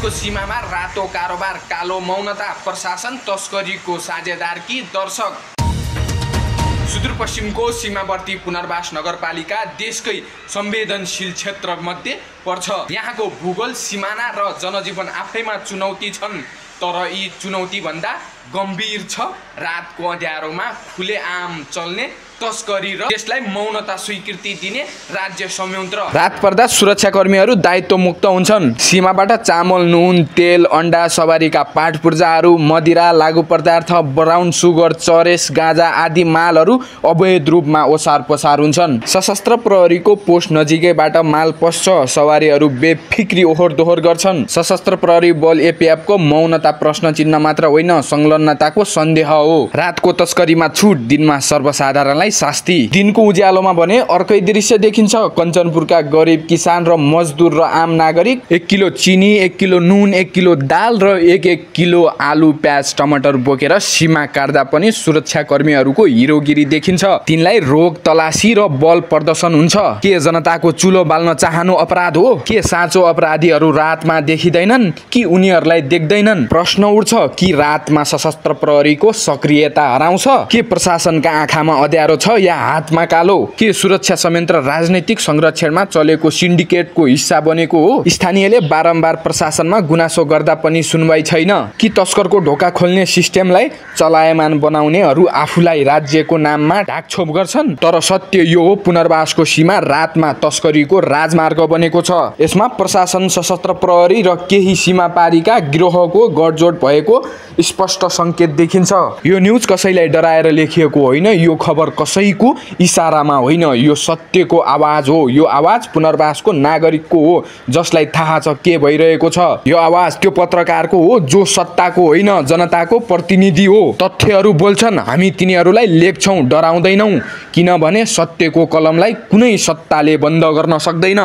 पुनर्वासको सीमामा रातो कारोबार, कालो मौनता, प्रशासन तस्करीको साझेदारकी दर्शक। सुदूरपश्चिमको सीमावर्ती पुनर्वास नगरपालिका देशकै संवेदनशील क्षेत्रमध्ये पर्छ। यहाँको भूगोल, सिमाना र जनजीवन आफैमा चुनौती छन्, तर यी चुनौतीभन्दा गम्भीर छ रातको अँध्यारोमा खुलेआम चल्ने तस्करी र त्यसलाई मौनता स्वीकृति दिने राज्य संयन्त्र। रात पर्दा सुरक्षाकर्मीहरू दायित्वमुक्त हुन्छन्। सीमाबाट चामल, नुन, तेल, अन्डा, सवारीका पाठ पूर्जाहरू, मदिरा, लागु पदार्थ, ब्राउन सुगर, चरेस, गाँजा आदि मालहरू अवैध रूपमा ओसार पसार हुन्छन्। सशस्त्र प्रहरीको पोस्ट नजिकैबाट माल पस्छ, सवारीहरू बेफिक्री ओहोर दोहोर गर्छन्। सशस्त्र प्रहरी बल एपीएफको मौनता प्रश्न चिन्ह मात्र होइन, संलग्नताको सन्देह हो। रातको तस्करीमा छुट, दिनमा सर्वसाधारणलाई शास्ति। दिनको उज्यालोमा भने अर्कै दृश्य देखिन्छ। कञ्चनपुरका गरिब किसान र मजदुर र आम नागरिक 1 किलो चिनी, 1 किलो नुन, 1 किलो दाल र 1 किलो आलु, प्याज, टमाटर बोकेर सीमा काट्दा पनि सुरक्षाकर्मीहरूको हिरोगिरी देखिन्छ। तिनलाई रोग, तलासी र बल प्रदर्शन हुन्छ। के जनताको चुलो बाल्न चाहनु अपराध हो? के साँचो अपराधीहरू रातमा देखिँदैनन् कि उनीहरूलाई देख्दैनन्? प्रश्न उठ्छ कि रातमा सशस्त्र प्रहरीको सक्रियता हराउँछ? के प्रशासनका आँखामा अँध्यारो छ या हातमा कालो? के सुरक्षा संयन्त्र राजनैतिक संरक्षणमा चलेको सिन्डिकेटको हिस्सा बनेको हो? स्थानीयले बारम्बार प्रशासनमा गुनासो गर्दा पनि सुनवाई छैन? कि तस्करको ढोका खोल्ने सिस्टमलाई चलायमान बनाउनेहरू आफूलाई राज्यको नाममा ढाकछोप गर्छन्? तर सत्य यो हो, पुनर्वासको सीमा रातमा तस्करीको राजमार्ग बनेको छ। यसमा प्रशासन, सशस्त्र प्रहरी र केही सीमापारीका गिरोहको गठजोड भएको स्पष्ट सङ्केत देखिन्छ। यो न्युज कसैलाई डराएर लेखिएको होइन, यो खबर कसैको इसारामा होइन, यो सत्यको आवाज हो। यो आवाज पुनर्वासको नागरिकको हो, जसलाई थाहा छ के भइरहेको छ। यो आवाज त्यो पत्रकारको हो जो सत्ताको होइन, जनताको प्रतिनिधि हो। तथ्यहरू बोल्छन्, हामी तिनीहरूलाई लेख्छौँ, डराउँदैनौँ, किनभने सत्यको कलमलाई कुनै सत्ताले बन्द गर्न सक्दैन।